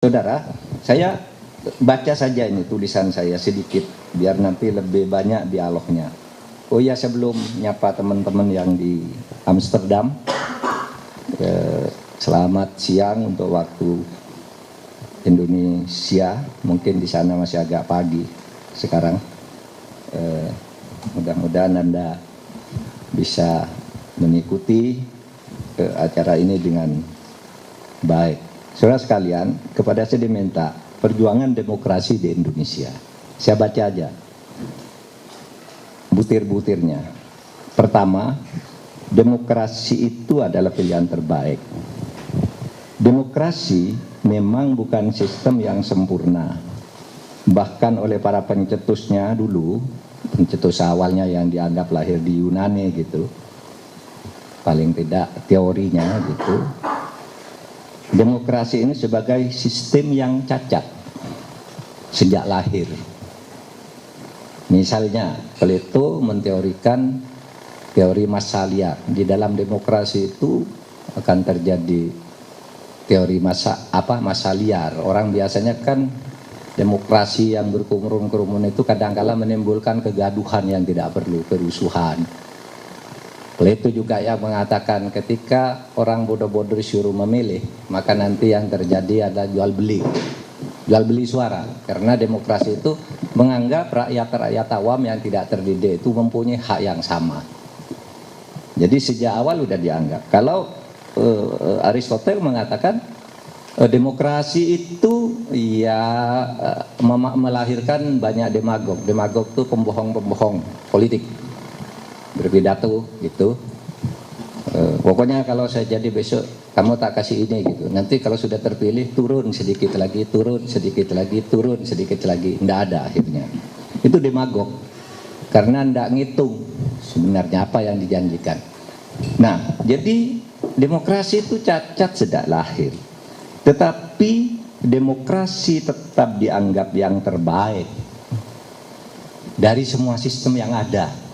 Saudara, saya baca saja ini tulisan saya sedikit, biar nanti lebih banyak dialognya. Oh ya, sebelum nyapa teman-teman yang di Amsterdam, selamat siang untuk waktu Indonesia. Mungkin di sana masih agak pagi sekarang. Mudah-mudahan Anda bisa mengikuti acara ini dengan baik. Saudara sekalian, kepada saya diminta perjuangan demokrasi di Indonesia. Saya baca aja butir-butirnya. Pertama, demokrasi itu adalah pilihan terbaik. Demokrasi memang bukan sistem yang sempurna. Bahkan oleh para pencetusnya dulu, pencetus awalnya yang dianggap lahir di Yunani gitu, paling tidak teorinya gitu, demokrasi ini sebagai sistem yang cacat sejak lahir. Misalnya, Plato menteorikan teori massa liar. Di dalam demokrasi itu akan terjadi teori massa liar. Orang biasanya kan demokrasi yang berkerumun-kerumun itu kadang-kala menimbulkan kegaduhan yang tidak perlu, kerusuhan. Plato juga yang mengatakan ketika orang bodoh-bodoh disuruh memilih, maka nanti yang terjadi adalah jual beli suara. Karena demokrasi itu menganggap rakyat awam yang tidak terdidik itu mempunyai hak yang sama. Jadi sejak awal sudah dianggap. Kalau Aristoteles mengatakan demokrasi itu ya melahirkan banyak demagog. Demagog itu pembohong-pembohong politik. Berpidato gitu, pokoknya kalau saya jadi besok kamu tak kasih ini gitu, nanti kalau sudah terpilih turun sedikit lagi, turun sedikit lagi, turun sedikit lagi, tidak ada akhirnya. Itu demagog karena tidak ngitung sebenarnya apa yang dijanjikan. Nah, jadi demokrasi itu cacat sejak lahir, tetapi demokrasi tetap dianggap yang terbaik dari semua sistem yang ada.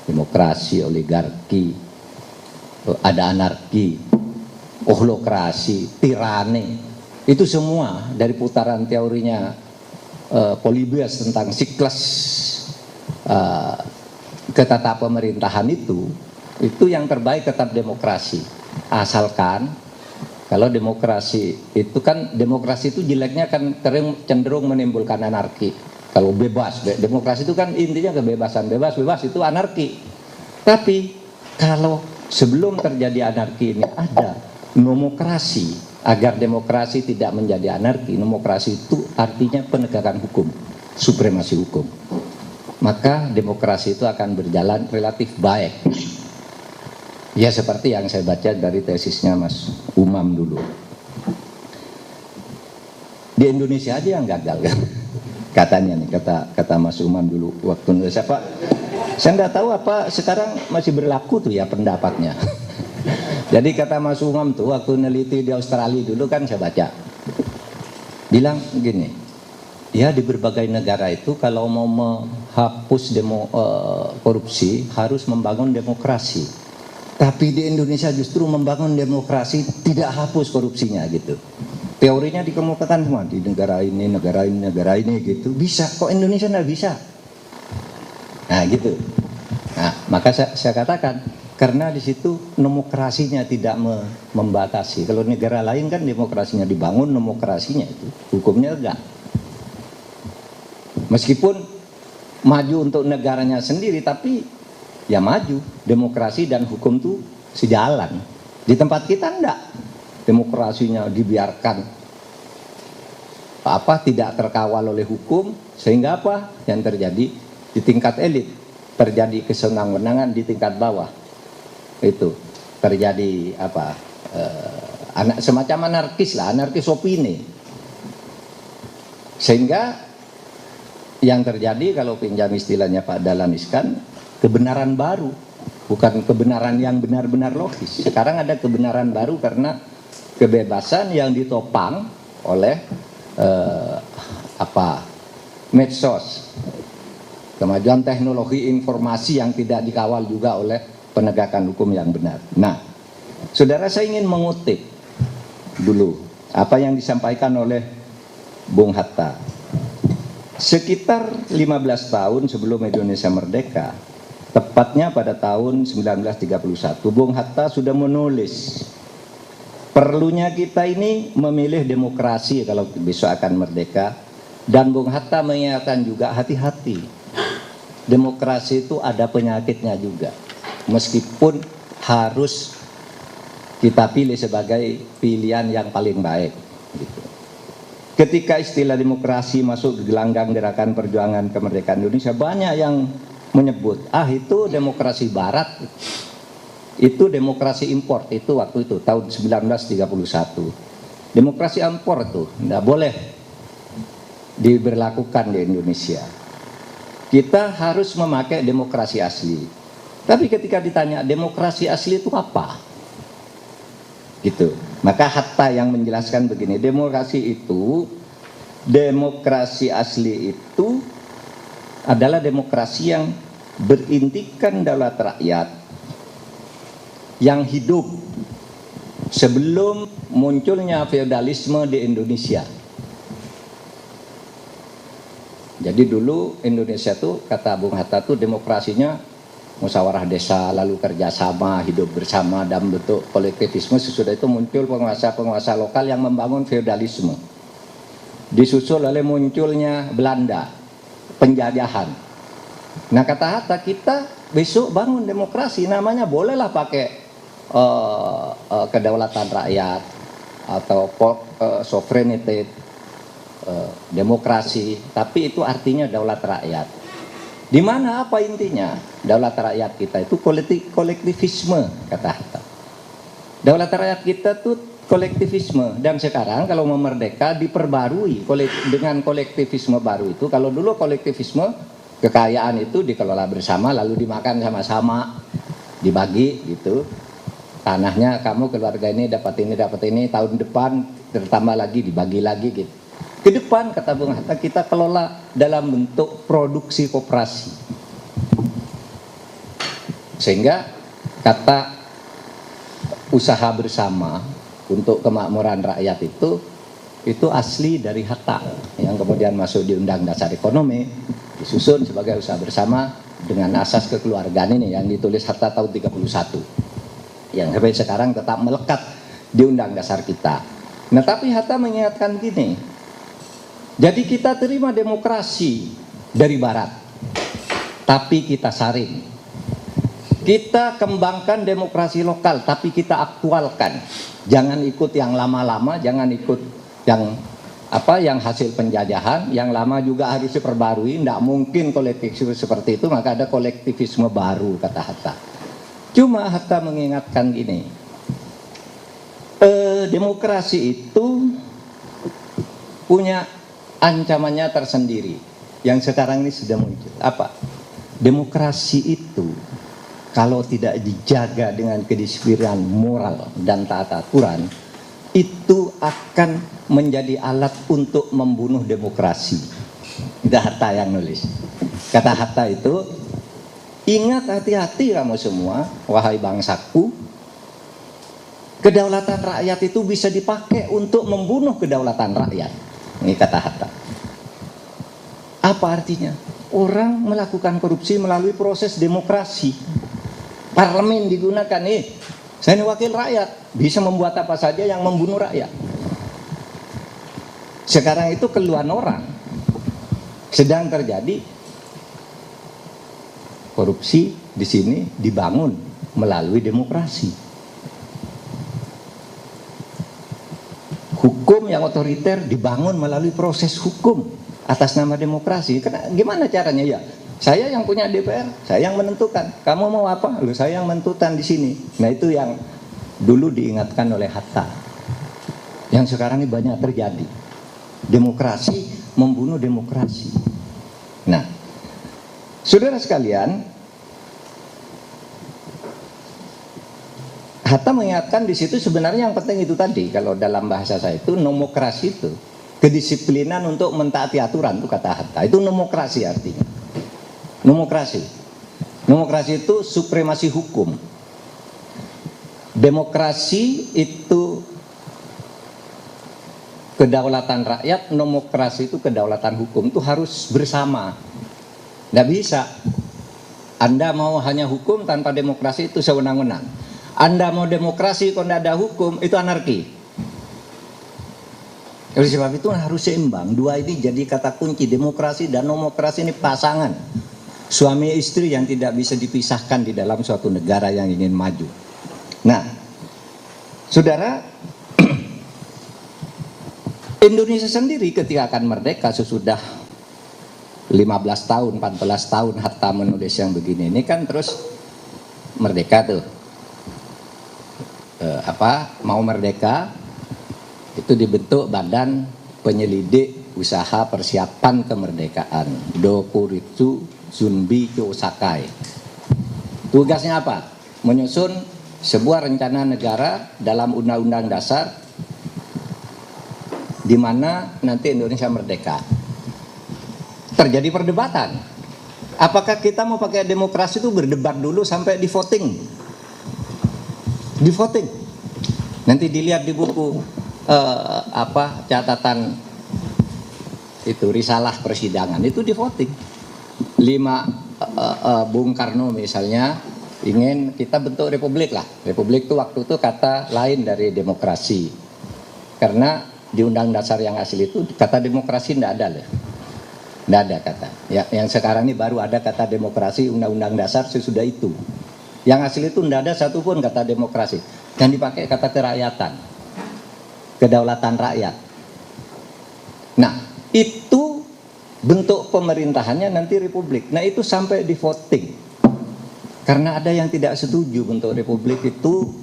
Demokrasi, oligarki, ada anarki, ohlokrasi, tirani, itu semua dari putaran teorinya Polybius tentang siklus ketata pemerintahan itu yang terbaik tetap demokrasi. Asalkan kalau demokrasi itu jeleknya kan cenderung menimbulkan anarki. Kalau bebas, demokrasi itu kan intinya kebebasan, bebas itu anarki. Tapi kalau sebelum terjadi anarki ini ada nomokrasi, agar demokrasi tidak menjadi anarki. Nomokrasi itu artinya penegakan hukum, supremasi hukum. Maka demokrasi itu akan berjalan relatif baik. Ya seperti yang saya baca dari tesisnya Mas Umam dulu. Di Indonesia aja yang gagal kan. Katanya nih, kata Mas Umam dulu waktu siapa? Saya nggak tahu apa sekarang masih berlaku tuh ya pendapatnya. Jadi kata Mas Umam tuh waktu neliti di Australia dulu kan saya baca, bilang gini, ya di berbagai negara itu kalau mau menghapus korupsi harus membangun demokrasi. Tapi di Indonesia justru membangun demokrasi tidak hapus korupsinya gitu. Teorinya dikemukakan semua di negara ini gitu. Bisa, kok Indonesia nggak bisa? Nah gitu. Nah maka saya katakan karena di situ demokrasinya tidak membatasi. Kalau negara lain kan demokrasinya dibangun, demokrasinya itu hukumnya enggak. Meskipun maju untuk negaranya sendiri, tapi ya maju. Demokrasi dan hukum itu sejalan. Di tempat kita enggak. Demokrasinya dibiarkan tidak terkawal oleh hukum, sehingga apa yang terjadi di tingkat elit terjadi kesenang-wenangan, di tingkat bawah itu terjadi semacam anarkis opini, sehingga yang terjadi kalau pinjam istilahnya Pak Dahlan Iskan, kebenaran baru, bukan kebenaran yang benar-benar logis. Sekarang ada kebenaran baru karena kebebasan yang ditopang oleh medsos, kemajuan teknologi informasi yang tidak dikawal juga oleh penegakan hukum yang benar. Nah, saudara, saya ingin mengutip dulu apa yang disampaikan oleh Bung Hatta. Sekitar 15 tahun sebelum Indonesia merdeka, tepatnya pada tahun 1931, Bung Hatta sudah menulis, perlunya kita ini memilih demokrasi kalau besok akan merdeka. Dan Bung Hatta mengingatkan juga, hati-hati, demokrasi itu ada penyakitnya juga, meskipun harus kita pilih sebagai pilihan yang paling baik gitu. Ketika istilah demokrasi masuk ke gelanggang gerakan perjuangan kemerdekaan Indonesia, banyak yang menyebut, itu demokrasi barat, itu demokrasi impor, itu waktu itu tahun 1931. Demokrasi impor itu tidak boleh diberlakukan di Indonesia. Kita harus memakai demokrasi asli. Tapi ketika ditanya demokrasi asli itu apa? Gitu. Maka Hatta yang menjelaskan begini, demokrasi asli itu adalah demokrasi yang berintikan daulat rakyat yang hidup sebelum munculnya feodalisme di Indonesia. Jadi dulu Indonesia tuh, kata Bung Hatta tuh, demokrasinya musyawarah desa, lalu kerjasama, hidup bersama dalam bentuk kolektivisme. Sesudah itu muncul penguasa-penguasa lokal yang membangun feodalisme. Disusul oleh munculnya Belanda, penjajahan. Nah kata Hatta, kita besok bangun demokrasi, namanya bolehlah pakai kedaulatan rakyat atau sovereignty, demokrasi, tapi itu artinya daulat rakyat. Di mana apa intinya? Daulat rakyat kita itu kolektivisme, kata Hatta. Daulat rakyat kita tuh kolektivisme, dan sekarang kalau mau merdeka diperbarui dengan kolektivisme baru itu. Kalau dulu kolektivisme, kekayaan itu dikelola bersama lalu dimakan sama-sama, dibagi gitu. Tanahnya kamu keluarga ini dapat ini, tahun depan bertambah lagi, dibagi lagi gitu. Ke depan, kata Bung Hatta, kita kelola dalam bentuk produksi koperasi. Sehingga kata usaha bersama untuk kemakmuran rakyat itu asli dari Hatta, yang kemudian masuk di Undang Dasar Ekonomi, disusun sebagai usaha bersama dengan asas kekeluargaan ini yang ditulis Hatta tahun 31, yang sampai sekarang tetap melekat di Undang Dasar kita. Nah tapi Hatta mengingatkan gini, jadi kita terima demokrasi dari Barat, tapi kita saring. Kita kembangkan demokrasi lokal, tapi kita aktualkan. Jangan ikut yang lama-lama, jangan ikut yang hasil penjajahan, yang lama juga harus diperbarui. Tidak mungkin kolektivisme seperti itu, maka ada kolektivisme baru, kata Hatta. Cuma Hatta mengingatkan gini, demokrasi itu punya ancamannya tersendiri yang sekarang ini sudah muncul. Apa? Demokrasi itu kalau tidak dijaga dengan kedisiplinan moral dan taat aturan, itu akan menjadi alat untuk membunuh demokrasi. Itu Hatta yang nulis. Kata Hatta itu, ingat, hati-hati kamu semua, wahai bangsaku, kedaulatan rakyat itu bisa dipakai untuk membunuh kedaulatan rakyat. Ini kata Hatta. Apa artinya? Orang melakukan korupsi melalui proses demokrasi. Parlemen digunakan, saya ini wakil rakyat, bisa membuat apa saja yang membunuh rakyat. Sekarang itu keluhan orang. Sedang terjadi korupsi di sini dibangun melalui demokrasi. Hukum yang otoriter dibangun melalui proses hukum atas nama demokrasi. Gimana caranya ya? Saya yang punya DPR, saya yang menentukan. Kamu mau apa? Loh, saya yang menentukan di sini. Nah itu yang dulu diingatkan oleh Hatta. Yang sekarang ini banyak terjadi. Demokrasi membunuh demokrasi. Nah, saudara sekalian, Hatta mengingatkan di situ sebenarnya yang penting itu tadi, kalau dalam bahasa saya itu nomokrasi, itu kedisiplinan untuk mentaati aturan, itu kata Hatta. Itu nomokrasi artinya. Nomokrasi itu supremasi hukum. Demokrasi itu kedaulatan rakyat, demokrasi itu kedaulatan hukum itu harus bersama. Nggak bisa. Anda mau hanya hukum tanpa demokrasi itu sewenang-wenang. Anda mau demokrasi kalau tidak ada hukum itu anarki. Oleh sebab itu harus seimbang. Dua ini jadi kata kunci. Demokrasi dan nomokrasi ini pasangan. Suami istri yang tidak bisa dipisahkan di dalam suatu negara yang ingin maju. Nah, saudara, Indonesia sendiri ketika akan merdeka sesudah 15 tahun, 14 tahun Hatta menulis yang begini ini kan terus merdeka tuh. Mau merdeka itu dibentuk Badan Penyelidik Usaha Persiapan Kemerdekaan, Dokuritsu Zunbi Kyosakai. Tugasnya apa? Menyusun sebuah rencana negara dalam Undang-Undang Dasar di mana nanti Indonesia merdeka. Terjadi perdebatan. Apakah kita mau pakai demokrasi itu berdebat dulu sampai di voting? Di voting. Nanti dilihat di buku catatan itu risalah persidangan itu di voting. Bung Karno misalnya ingin kita bentuk republik lah. Republik itu waktu itu kata lain dari demokrasi. Karena di undang dasar yang asli itu kata demokrasi tidak ada loh. Tidak ada kata. Ya, yang sekarang ini baru ada kata demokrasi undang-undang dasar sesudah itu. Yang asli itu tidak ada satupun kata demokrasi. Yang dipakai kata kerakyatan. Kedaulatan rakyat. Nah, itu bentuk pemerintahannya nanti republik. Nah, itu sampai di voting. Karena ada yang tidak setuju bentuk republik itu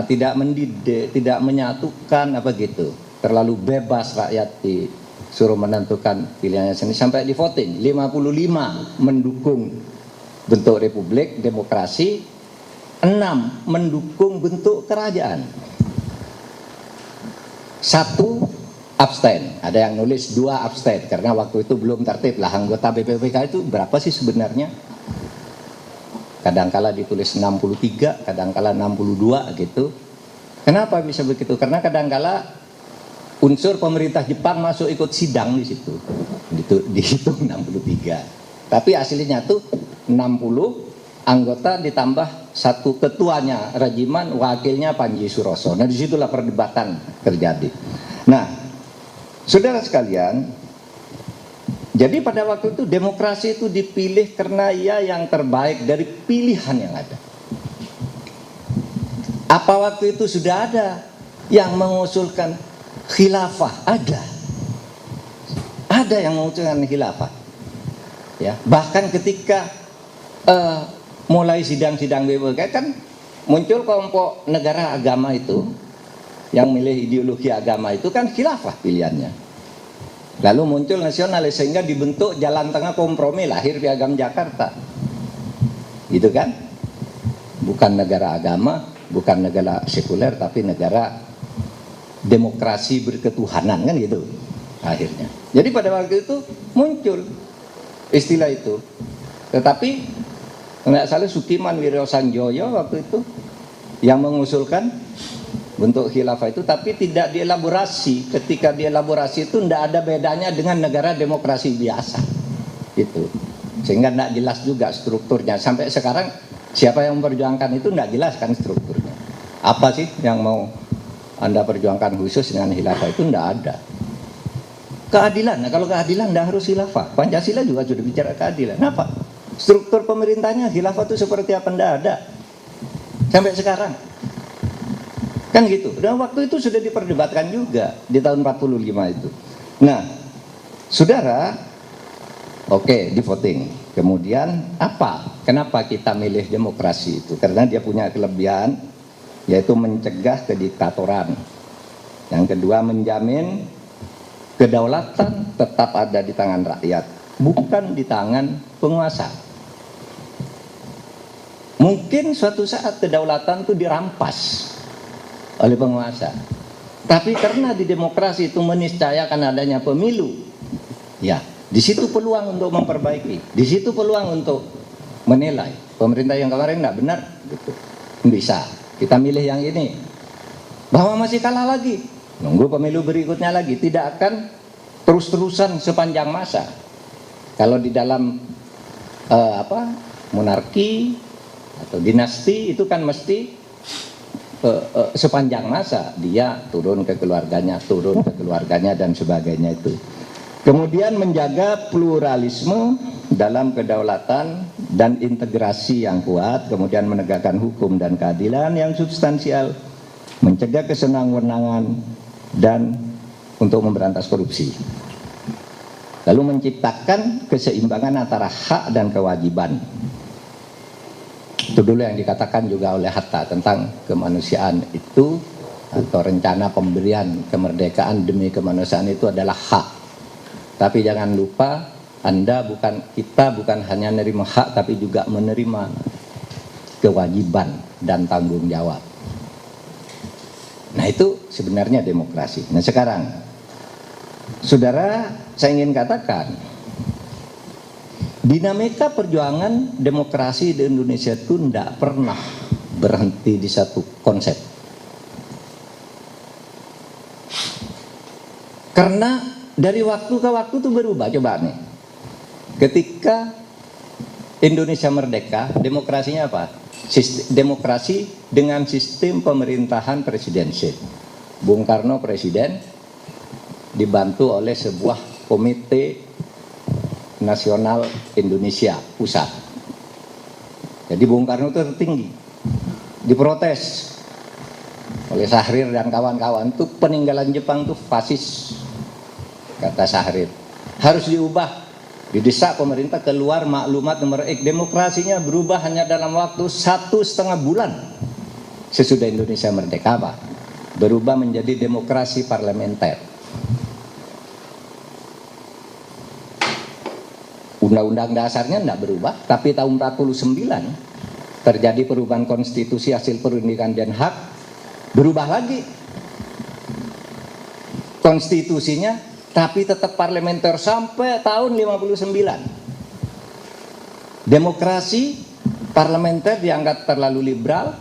tidak mendidik, tidak menyatukan apa gitu. Terlalu bebas rakyat disuruh menentukan pilihannya sendiri sampai di voting. 55 mendukung bentuk republik, demokrasi, 6 mendukung bentuk kerajaan. 1 abstain. Ada yang nulis 2 abstain karena waktu itu belum tertib lah anggota BPPK itu berapa sih sebenarnya? Kadangkala ditulis 63, kadangkala 62 gitu. Kenapa bisa begitu? Karena kadangkala unsur pemerintah Jepang masuk ikut sidang di situ. Dihitung 63. Tapi aslinya tuh 60 anggota ditambah 1 ketuanya Rajiman, wakilnya Panji Suroso. Nah, disitulah perdebatan terjadi. Nah, saudara sekalian, jadi pada waktu itu demokrasi itu dipilih karena ia yang terbaik dari pilihan yang ada. Apa waktu itu sudah ada yang mengusulkan khilafah? Ada. Ada yang mengusulkan khilafah. Ya, bahkan ketika mulai sidang-sidang BPK kan muncul kelompok negara agama itu yang milih ideologi agama itu kan khilafah pilihannya. Lalu muncul nasionalis sehingga dibentuk jalan tengah kompromi lahir Piagam Jakarta. Gitu kan? Bukan negara agama, bukan negara sekuler tapi negara demokrasi berketuhanan kan gitu akhirnya. Jadi pada waktu itu muncul istilah itu. Tetapi nggak salah Sukiman Wirosanjoyo waktu itu yang mengusulkan bentuk khilafah itu, tapi tidak dielaborasi. Ketika dielaborasi itu tidak ada bedanya dengan negara demokrasi biasa gitu. Sehingga tidak jelas juga strukturnya. Sampai sekarang siapa yang memperjuangkan itu tidak jelas kan strukturnya. Apa sih yang mau Anda perjuangkan khusus dengan khilafah itu tidak ada. Keadilan, nah kalau keadilan tidak harus khilafah. Pancasila juga sudah bicara keadilan. Kenapa? Struktur pemerintahnya khilafah itu seperti apa? Tidak ada. Sampai sekarang. Kan gitu. Dan waktu itu sudah diperdebatkan juga di tahun 45 itu. Nah, saudara, oke, di voting. Kemudian apa? Kenapa kita milih demokrasi itu? Karena dia punya kelebihan, yaitu mencegah kediktatoran. Yang kedua, menjamin kedaulatan tetap ada di tangan rakyat, bukan di tangan penguasa. Mungkin suatu saat kedaulatan itu dirampas oleh penguasa. Tapi karena di demokrasi itu meniscayakan adanya pemilu, ya, di situ peluang untuk memperbaiki, di situ peluang untuk menilai pemerintah yang kemarin tidak benar, gitu. Bisa kita milih yang ini, bahwa masih kalah lagi, nunggu pemilu berikutnya lagi, tidak akan terus-terusan sepanjang masa. Kalau di dalam monarki atau dinasti itu kan mesti sepanjang masa, dia turun ke keluarganya dan sebagainya itu. Kemudian menjaga pluralisme dalam kedaulatan dan integrasi yang kuat, kemudian menegakkan hukum dan keadilan yang substansial, mencegah kesenang-wenangan dan untuk memberantas korupsi. Lalu menciptakan keseimbangan antara hak dan kewajiban. Itu dulu yang dikatakan juga oleh Hatta tentang kemanusiaan itu, atau rencana pemberian kemerdekaan demi kemanusiaan itu adalah hak. Tapi jangan lupa, kita bukan hanya menerima hak, tapi juga menerima kewajiban dan tanggung jawab. Nah, itu sebenarnya demokrasi. Nah, sekarang, saudara, saya ingin katakan, dinamika perjuangan demokrasi di Indonesia itu tidak pernah berhenti di satu konsep. Karena dari waktu ke waktu itu berubah. Coba nih, ketika Indonesia merdeka, demokrasinya apa? Demokrasi dengan sistem pemerintahan presidensil. Bung Karno presiden, dibantu oleh sebuah komite nasional Indonesia pusat. Jadi Bung Karno itu tertinggi, diprotes oleh Syahrir dan kawan-kawan, itu peninggalan Jepang itu fasis, kata Syahrir, harus diubah. Didesak pemerintah keluar maklumat nomor X, demokrasinya berubah hanya dalam waktu 1,5 bulan sesudah Indonesia merdeka. Apa? Berubah menjadi demokrasi parlementer. Undang-undang dasarnya tidak berubah, tapi tahun 49 terjadi perubahan konstitusi hasil perundingan Den Haag, berubah lagi konstitusinya, tapi tetap parlementer sampai tahun 59. Demokrasi parlementer dianggap terlalu liberal,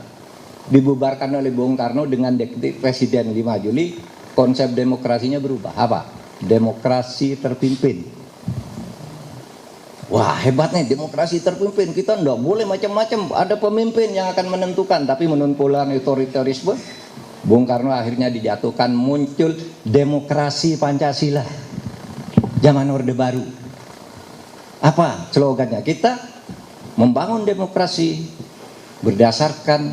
dibubarkan oleh Bung Karno dengan dekret Presiden 5 Juli, konsep demokrasinya berubah. Apa? Demokrasi terpimpin. Wah, hebatnya demokrasi terpimpin, kita enggak boleh macam-macam, ada pemimpin yang akan menentukan, tapi menuntulan otoritarisme. Bung Karno akhirnya dijatuhkan, muncul demokrasi Pancasila, zaman Orde Baru. Apa slogannya? Kita membangun demokrasi berdasarkan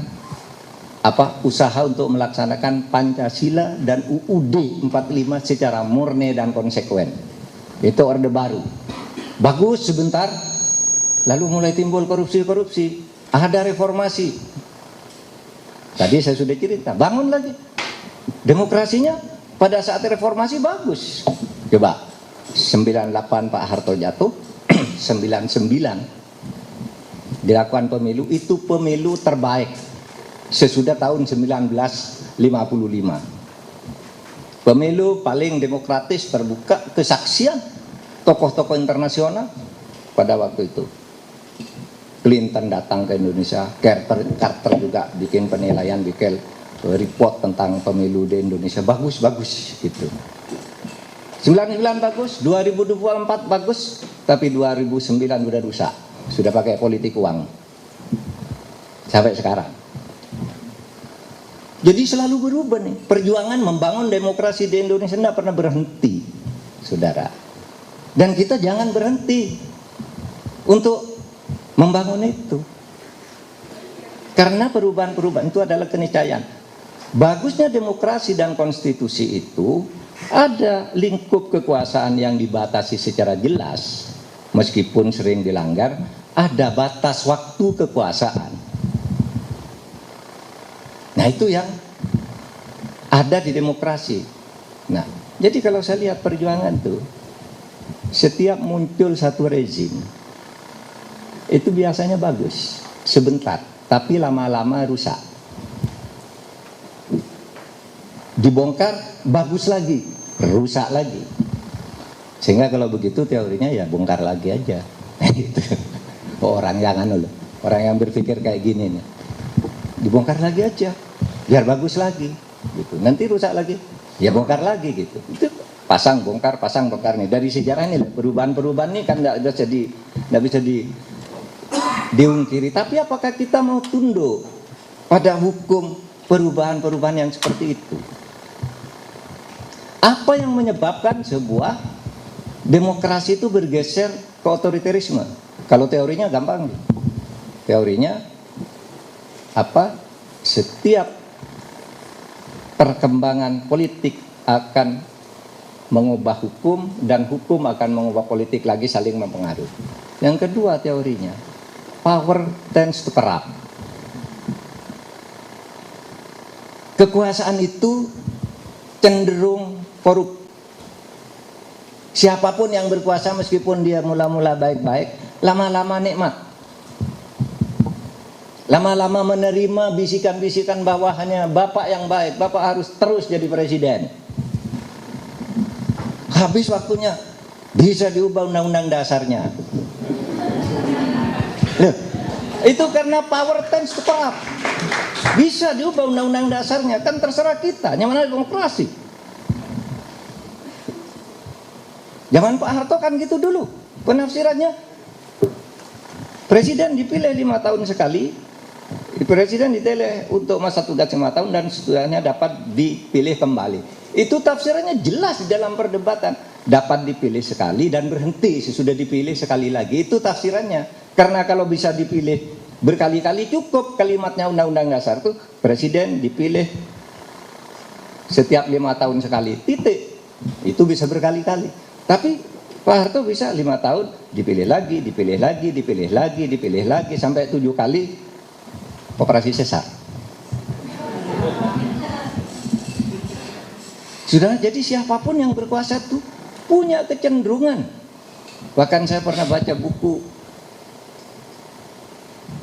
usaha untuk melaksanakan Pancasila dan UUD 45 secara murni dan konsekuen. Itu Orde Baru. Bagus sebentar, lalu mulai timbul korupsi-korupsi, ada reformasi. Tadi saya sudah cerita, bangun lagi. Demokrasinya pada saat reformasi bagus. Coba, 98 Pak Harto jatuh, 99 dilakukan pemilu, itu pemilu terbaik sesudah tahun 1955. Pemilu paling demokratis, terbuka, kesaksian tokoh-tokoh internasional pada waktu itu. Clinton datang ke Indonesia, Carter juga bikin penilaian, bikin report tentang pemilu di Indonesia, bagus gitu. 99 bagus, 2024 bagus, tapi 2009 udah rusak, sudah pakai politik uang sampai sekarang. Jadi selalu berubah nih, perjuangan membangun demokrasi di Indonesia tidak pernah berhenti, saudara. Dan kita jangan berhenti untuk membangun itu, karena perubahan-perubahan itu adalah keniscayaan. Bagusnya demokrasi dan konstitusi itu ada lingkup kekuasaan yang dibatasi secara jelas, meskipun sering dilanggar, ada batas waktu kekuasaan. Nah, itu yang ada di demokrasi. Nah, jadi kalau saya lihat perjuangan itu, setiap muncul satu rezim itu biasanya bagus sebentar, tapi lama-lama rusak. Dibongkar, bagus lagi, rusak lagi. Sehingga kalau begitu teorinya ya bongkar lagi aja. Orang yang berpikir kayak gini nih, dibongkar lagi aja, biar bagus lagi. Gitu. Nanti rusak lagi, ya bongkar lagi gitu. Itu pasang bongkar nih. Dari sejarah ini perubahan-perubahan ini kan nggak bisa diungkiri. Tapi apakah kita mau tunduk pada hukum perubahan-perubahan yang seperti itu? Apa yang menyebabkan sebuah demokrasi itu bergeser ke otoritarisme? Kalau teorinya gampang. Teorinya apa? Setiap perkembangan politik akan mengubah hukum dan hukum akan mengubah politik lagi, saling mempengaruhi. Yang kedua teorinya, power tends to corrupt. Kekuasaan itu cenderung korup. Siapapun yang berkuasa meskipun dia mula-mula baik-baik, lama-lama nikmat. Lama-lama menerima bisikan-bisikan bawahannya, bapak yang baik, bapak harus terus jadi presiden. Habis waktunya bisa diubah undang-undang dasarnya. Loh, itu karena power tends to corrupt. Bisa diubah undang-undang dasarnya, kan terserah kita, namanya demokrasi. Zaman Pak Harto kan gitu dulu penafsirannya. Presiden dipilih 5 tahun sekali, presiden dipilih untuk masa tugas 5 tahun dan sesudahnya dapat dipilih kembali. Itu tafsirannya jelas di dalam perdebatan. Dapat dipilih sekali dan berhenti sesudah dipilih sekali lagi. Itu tafsirannya. Karena kalau bisa dipilih berkali-kali cukup kalimatnya undang-undang dasar itu presiden dipilih setiap 5 tahun sekali. Titik. Itu bisa berkali-kali. Tapi Pak Harto bisa 5 tahun dipilih lagi, dipilih lagi, dipilih lagi, dipilih lagi sampai 7 kali operasi sesar. Sudah, jadi siapapun yang berkuasa itu punya kecenderungan. Bahkan saya pernah baca buku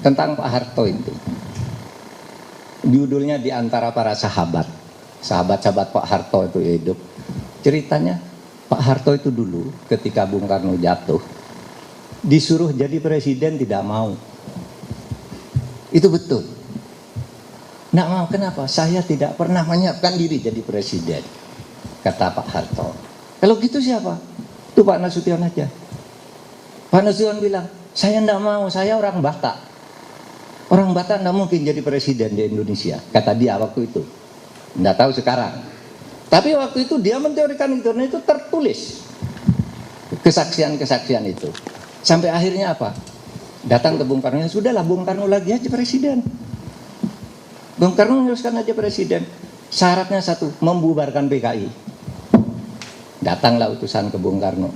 tentang Pak Harto itu. Judulnya Di Antara Para Sahabat. Sahabat-sahabat Pak Harto itu hidup. Ceritanya Pak Harto itu dulu ketika Bung Karno jatuh disuruh jadi presiden tidak mau. Itu betul. Nggak mau, kenapa? Saya tidak pernah menyiapkan diri jadi presiden, kata Pak Harto. Kalau gitu siapa? Itu Pak Nasution aja. Pak Nasution bilang, saya nggak mau, saya orang Batak. Orang Batak nggak mungkin jadi presiden di Indonesia, kata dia waktu itu. Nggak tahu sekarang. Tapi waktu itu dia menteorikan itu tertulis kesaksian-kesaksian itu. Sampai akhirnya apa? Datang ke Bung Karno, ya sudahlah Bung Karno lagi aja presiden. Bung Karno meneruskan aja presiden. Syaratnya satu, membubarkan PKI. Datanglah utusan ke Bung Karno.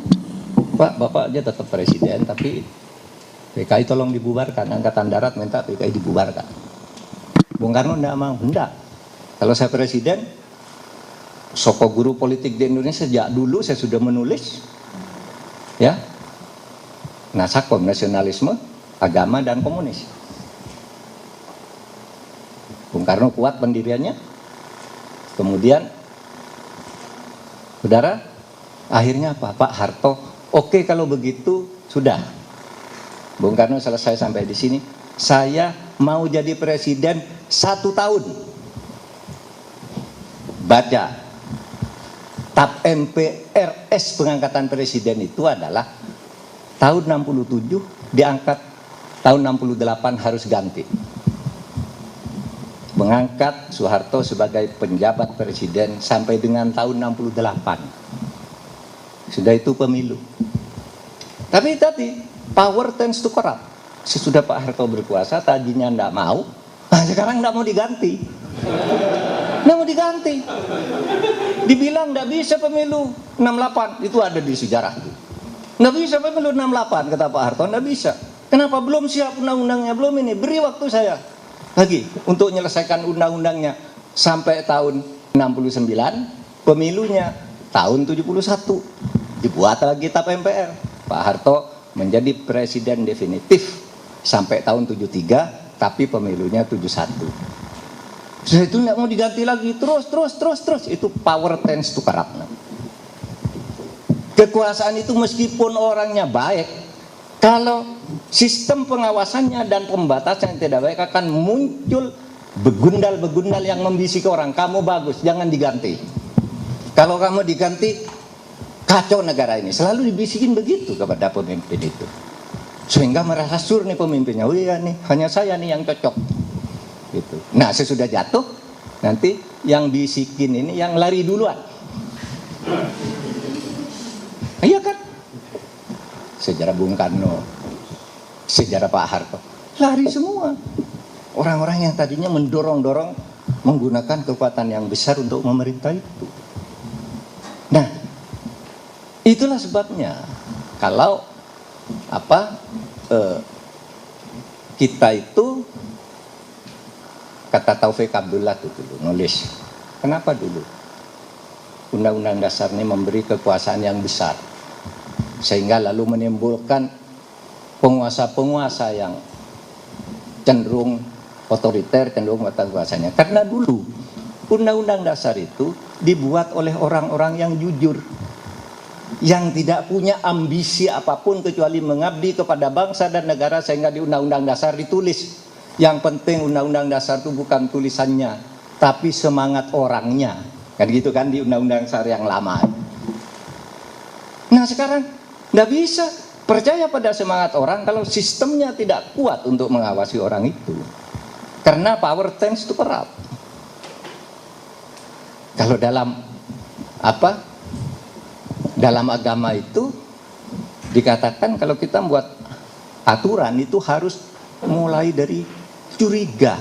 Pak, Bapak aja tetap presiden, tapi PKI tolong dibubarkan. Angkatan Darat minta PKI dibubarkan. Bung Karno enggak mau. Enggak. Kalau saya presiden, soko guru politik di Indonesia sejak dulu saya sudah menulis, ya, Nasakom, nasionalisme, agama dan komunis. Bung Karno kuat pendiriannya. Kemudian, saudara, akhirnya apa? Pak Harto, oke kalau begitu sudah. Bung Karno selesai sampai di sini. Saya mau jadi presiden 1 tahun. Baca. TAP MPRS pengangkatan presiden itu adalah tahun 67 diangkat tahun 68 harus ganti. Mengangkat Soeharto sebagai penjabat presiden sampai dengan tahun 68. Sudah itu pemilu. Tapi tadi power tends to corrupt. Sesudah Pak Harto berkuasa tadinya enggak mau, sekarang enggak mau diganti. Enggak mau diganti. Dibilang enggak bisa pemilu 68, itu ada di sejarah. Enggak bisa pemilu 68 kata Pak Harto, enggak bisa. Kenapa? Belum siap undang-undangnya, belum ini. Beri waktu saya lagi untuk menyelesaikan undang-undangnya sampai tahun 69, pemilunya tahun 71. Dibuat lagi TAP MPR. Pak Harto menjadi presiden definitif sampai tahun 73, tapi pemilunya 71. Setelah itu nggak mau diganti lagi, terus. Itu power tends to corrupt. Kekuasaan itu meskipun orangnya baik, kalau sistem pengawasannya dan pembatasan yang tidak baik akan muncul begundal-begundal yang membisiki orang, kamu bagus, jangan diganti. Kalau kamu diganti, kacau negara ini. Selalu dibisikin begitu kepada pemimpin itu. Sehingga merasa sur nih pemimpinnya. Oh iya nih, hanya saya nih yang cocok. Gitu. Nah sesudah jatuh, nanti yang bisikin ini yang lari duluan. Iya kan? Sejarah Bung Karno, sejarah Pak Harto, lari semua. Orang-orang yang tadinya mendorong-dorong menggunakan kekuatan yang besar untuk memerintah itu. Nah, itulah sebabnya kalau kita itu, kata Taufik Abdullah itu dulu nulis, kenapa dulu Undang-Undang Dasar ini memberi kekuasaan yang besar sehingga lalu menimbulkan penguasa-penguasa yang cenderung otoriter, cenderung kuasanya. Karena dulu Undang-Undang Dasar itu dibuat oleh orang-orang yang jujur, yang tidak punya ambisi apapun kecuali mengabdi kepada bangsa dan negara, sehingga di Undang-Undang Dasar ditulis yang penting Undang-Undang Dasar itu bukan tulisannya tapi semangat orangnya, kan gitu kan di Undang-Undang Dasar yang lama. Nah sekarang nggak bisa percaya pada semangat orang kalau sistemnya tidak kuat untuk mengawasi orang itu, karena power tends to corrupt. Kalau dalam dalam agama itu dikatakan kalau kita buat aturan itu harus mulai dari curiga.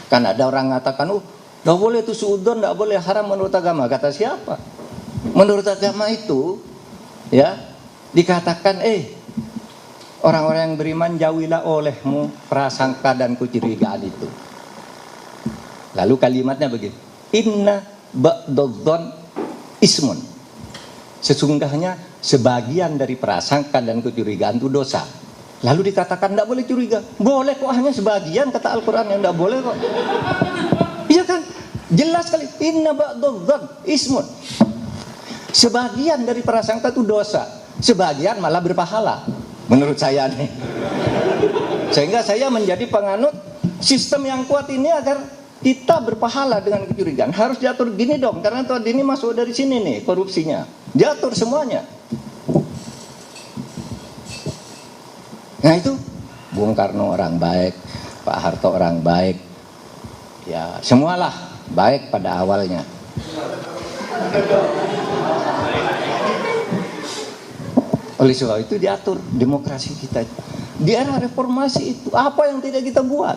Kan ada orang mengatakan, oh nggak boleh itu suudon, nggak boleh, haram menurut agama. Kata siapa? Menurut agama itu ya dikatakan orang-orang yang beriman jauhilah olehmu prasangka dan kecurigaan itu. Lalu kalimatnya begini, inna ba'dadh-dhon ismun. Sesungguhnya sebagian dari prasangka dan kecurigaan itu dosa. Lalu dikatakan tidak boleh curiga. Boleh kok, hanya sebagian, kata Al-Quran, yang tidak boleh kok. Iya kan? Jelas sekali. Inna ba'dadh-dhon ismun. Sebagian dari prasangka itu dosa. Sebagian malah berpahala. Menurut saya nih. Sehingga saya menjadi penganut sistem yang kuat ini agar kita berpahala dengan kecurigaan. Harus diatur gini dong, karena tadi ini masuk dari sini nih korupsinya. Diatur semuanya. Nah itu Bung Karno orang baik, Pak Harto orang baik, ya semualah baik pada awalnya. Oleh sebab itu diatur demokrasi kita. Di era reformasi itu apa yang tidak kita buat?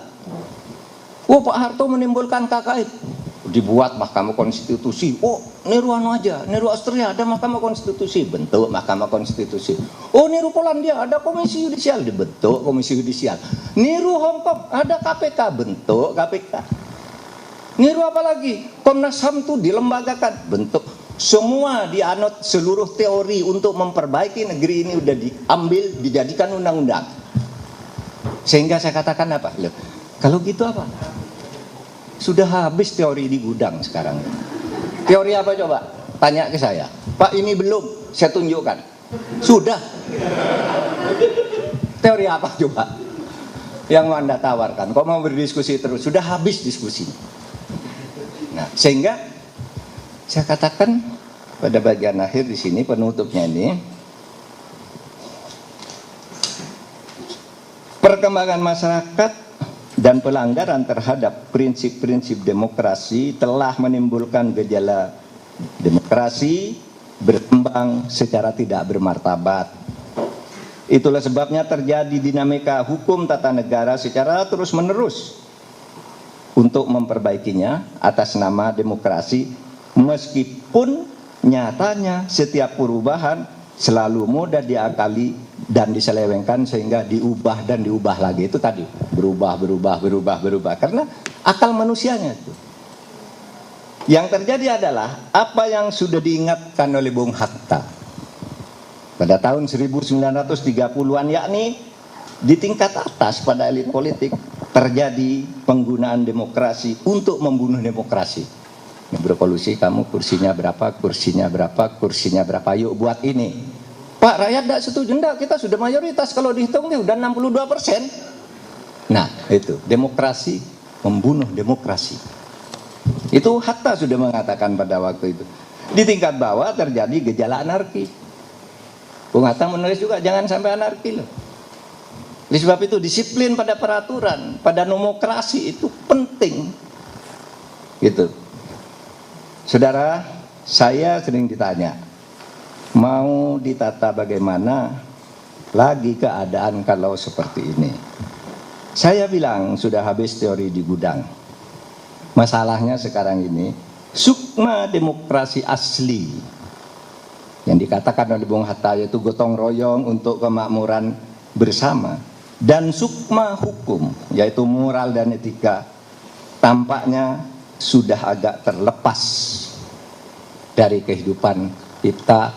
Oh Pak Harto menimbulkan KKN, dibuat Mahkamah Konstitusi. Oh niru aja, niru Austria ada Mahkamah Konstitusi, bentuk Mahkamah Konstitusi. Oh niru Polandia ada Komisi Yudisial, dibentuk Komisi Yudisial. Niru Hong Kong ada KPK, bentuk KPK. Niru apa lagi? Komnas HAM itu dilembagakan, bentuk. Semua dianut, seluruh teori untuk memperbaiki negeri ini udah diambil, dijadikan undang-undang. Sehingga saya katakan apa? Loh, kalau gitu apa? Sudah habis teori di gudang sekarang. Teori apa coba? Tanya ke saya. Pak ini belum, saya tunjukkan. Sudah. Teori apa coba? Yang mau Anda tawarkan. Kok mau berdiskusi terus? Sudah habis diskusi. Nah, sehingga saya katakan pada bagian akhir di sini penutupnya ini, perkembangan masyarakat dan pelanggaran terhadap prinsip-prinsip demokrasi telah menimbulkan gejala demokrasi berkembang secara tidak bermartabat. Itulah sebabnya terjadi dinamika hukum tata negara secara terus-menerus untuk memperbaikinya atas nama demokrasi, meskipun nyatanya setiap perubahan selalu mudah diakali dan diselewengkan sehingga diubah dan diubah lagi. Itu tadi berubah karena akal manusianya itu. Yang terjadi adalah apa yang sudah diingatkan oleh Bung Hatta pada tahun 1930-an, yakni di tingkat atas pada elit politik terjadi penggunaan demokrasi untuk membunuh demokrasi. Berkolusi, kamu kursinya berapa, yuk buat ini. Pak, rakyat tidak setuju, enggak, kita sudah mayoritas, kalau dihitung sudah 62%. Nah, itu demokrasi membunuh demokrasi. Itu Hatta sudah mengatakan pada waktu itu. Di tingkat bawah terjadi gejala anarki. Bung Hatta menulis juga jangan sampai anarki loh. Oleh sebab itu disiplin pada peraturan, pada nomokrasi itu penting. Gitu. Saudara, saya sering ditanya, mau ditata bagaimana lagi keadaan kalau seperti ini? Saya bilang sudah habis teori di gudang. Masalahnya sekarang ini, sukma demokrasi asli yang dikatakan oleh Bung Hatta yaitu gotong royong untuk kemakmuran bersama, dan sukma hukum yaitu moral dan etika tampaknya sudah agak terlepas dari kehidupan kita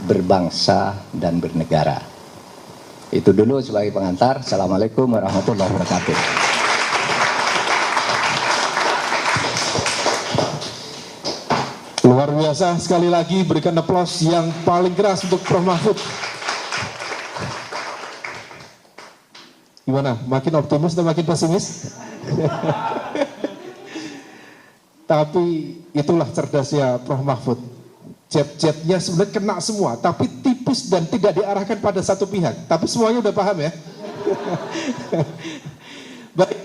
berbangsa dan bernegara. Itu dulu sebagai pengantar. Assalamualaikum warahmatullahi wabarakatuh. Luar biasa, sekali lagi berikan aplaus yang paling keras untuk Prof. Mahfud. Gimana? Makin optimis atau makin pesimis? Tapi itulah cerdasnya Prof. Mahfud. Jet-jetnya sebenarnya kena semua, tapi tipis dan tidak diarahkan pada satu pihak. Tapi semuanya udah paham ya. Baik,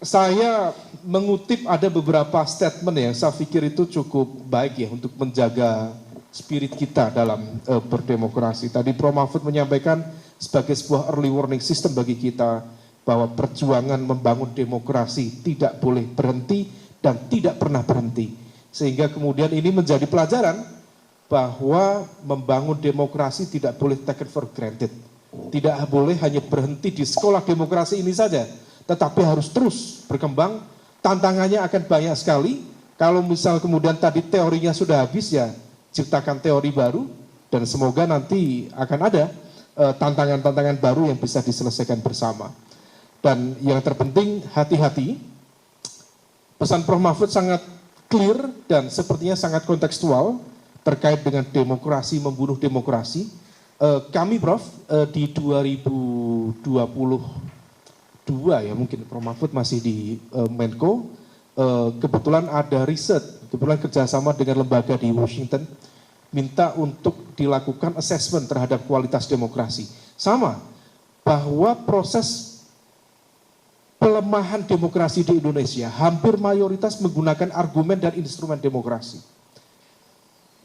saya mengutip ada beberapa statement yang saya pikir itu cukup baik ya untuk menjaga spirit kita dalam berdemokrasi. Tadi Prof. Mahfud menyampaikan sebagai sebuah early warning system bagi kita bahwa perjuangan membangun demokrasi tidak boleh berhenti dan tidak pernah berhenti. Sehingga kemudian ini menjadi pelajaran bahwa membangun demokrasi tidak boleh taken for granted. Tidak boleh hanya berhenti di sekolah demokrasi ini saja, tetapi harus terus berkembang. Tantangannya akan banyak sekali. Kalau misal kemudian tadi teorinya sudah habis, ya ciptakan teori baru, dan semoga nanti akan ada tantangan-tantangan baru yang bisa diselesaikan bersama. Dan yang terpenting, hati-hati. Pesan Prof. Mahfud sangat clear dan sepertinya sangat kontekstual terkait dengan demokrasi membunuh demokrasi. Kami Prof di 2022 ya mungkin Prof. Mahfud masih di Menko, kebetulan ada riset, kebetulan kerjasama dengan lembaga di Washington, minta untuk dilakukan assessment terhadap kualitas demokrasi. Sama, bahwa proses pelemahan demokrasi di Indonesia hampir mayoritas menggunakan argumen dan instrumen demokrasi.